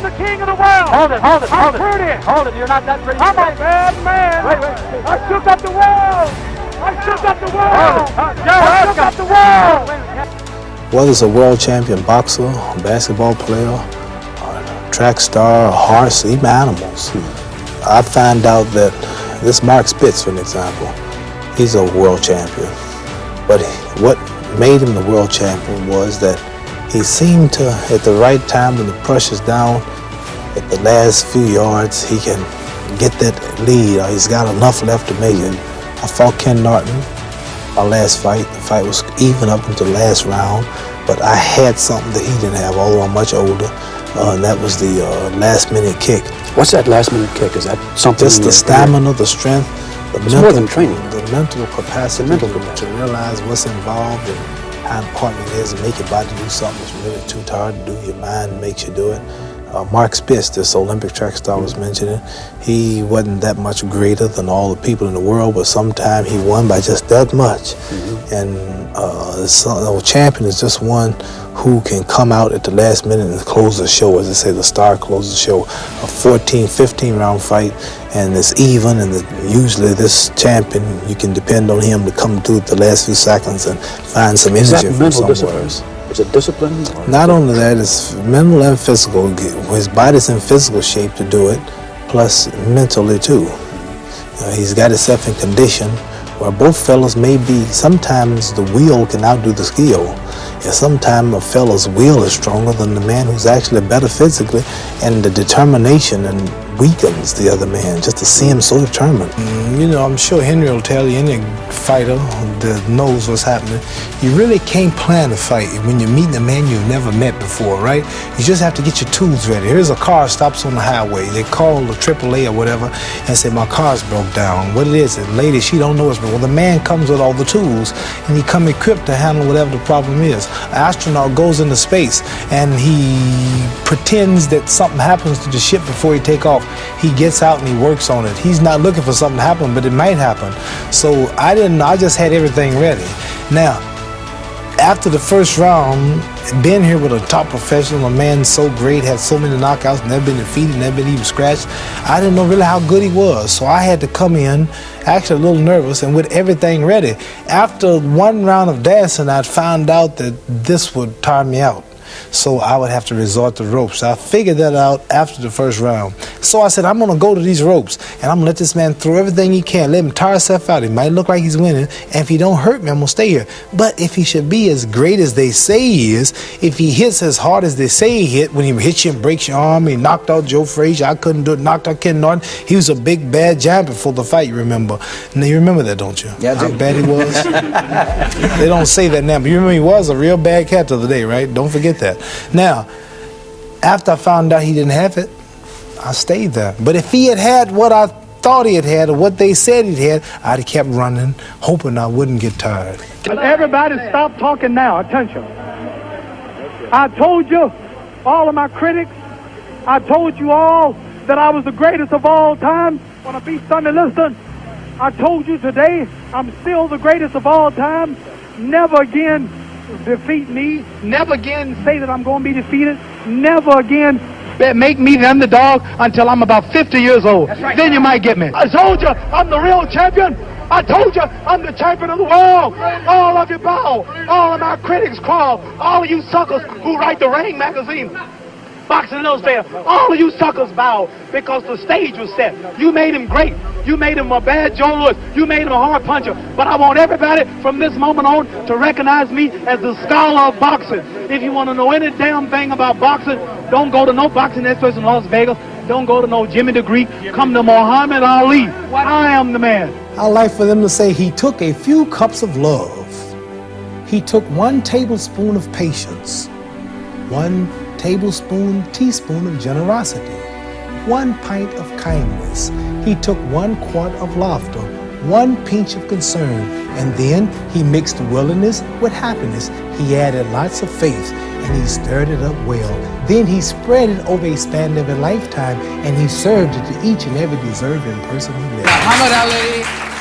the king of the world. Hold it. I'm pretty. Hold it, you're not that pretty. I'm a bad man. Wait. I shook up the world. I shook up the world. I shook up the world. Whether it's a world champion boxer, a basketball player, a track star, a horse, even animals, I find out that this Mark Spitz, for an example, he's a world champion. But what made him the world champion was that he seemed to, at the right time when the pressure's down, at the last few yards, he can get that lead, or he's got enough left to make it. I fought Ken Norton, my last fight. The fight was even up until the last round, but I had something that he didn't have, although I'm much older, and that was the last-minute kick. What's that last-minute kick? Is that something? Just the stamina, the strength, it's more than training. The mental capacity to realize what's involved and how important it is to make your body do something that's really too tired to do. Your mind makes you do it. Mark Spitz, this Olympic track star I was mentioning, he wasn't that much greater than all the people in the world, but sometimes he won by just that much. And a champion is just one who can come out at the last minute and close the show. As they say, the star closes the show. A 14, 15 round fight, and it's even, and usually this champion, you can depend on him to come through at the last few seconds and find some energy from somewhere. Is it discipline? Not only that, it's mental and physical. His body's in physical shape to do it, plus mentally too. He's got himself in condition where both fellas may be, sometimes the will can outdo the skill. And sometimes a fella's will is stronger than the man who's actually better physically, and the determination and weakens the other man just to see him so determined. You know, I'm sure Henry will tell you, any fighter that knows what's happening, you really can't plan a fight when you're meeting a man you've never met before, right? You just have to get your tools ready. Here's a car stops on the highway. They call the AAA or whatever and say, my car's broke down. What it is, and lady, she don't know it's broke. Well, the man comes with all the tools, and he come equipped to handle whatever the problem is. An astronaut goes into space, and he pretends that something happens to the ship before he take off. He gets out and he works on it. He's not looking for something to happen, but it might happen. So I just had everything ready. Now, after the first round, being here with a top professional, a man so great, had so many knockouts, never been defeated, never been even scratched, I didn't know really how good he was. So I had to come in, actually a little nervous, and with everything ready. After one round of dancing, I found out that this would tire me out. So I would have to resort to ropes. I figured that out after the first round. So I said, I'm going to go to these ropes, and I'm going to let this man throw everything he can. Let him tire himself out. It might look like he's winning, and if he don't hurt me, I'm going to stay here. But if he should be as great as they say he is, if he hits as hard as they say he hit, when he hits you and breaks your arm, he knocked out Joe Frazier, I couldn't do it, knocked out Ken Norton. He was a big, bad giant before the fight, you remember. Now, you remember that, don't you? Yeah, I do. How bad he was? They don't say that now, but you remember he was a real bad cat the other day, right? Don't forget that. Now, after I found out he didn't have it, I stayed there. But if he had had what I thought he had or what they said he had, I'd have kept running, hoping I wouldn't get tired. Everybody stop talking now. Attention. I told you, all of my critics, I told you all that I was the greatest of all time. Want to be Sunday listen? I told you today, I'm still the greatest of all time. Never again defeat me. Never again say that I'm going to be defeated. Never again make me the underdog until I'm about 50 years old. Right. Then you might get me. I told you I'm the real champion. I told you I'm the champion of the world. All of you bow. All of my critics crawl. All of you suckers who write the Ring magazine, Boxing Illustrated, all of you suckers bow because the stage was set. You made him great. You made him a bad Joe Louis. You made him a hard puncher. But I want everybody from this moment on to recognize me as the scholar of boxing. If you want to know any damn thing about boxing, don't go to no boxing experts in Las Vegas. Don't go to no Jimmy the Greek. Come to Muhammad Ali. I am the man. I like for them to say he took a few cups of love. He took 1 tablespoon of patience, 1 teaspoon of generosity, 1 pint of kindness. He took 1 quart of laughter, 1 pinch of concern, and then he mixed willingness with happiness. He added lots of faith, and he stirred it up well. Then he spread it over a span of a lifetime, and he served it to each and every deserving person he met. Muhammad Ali.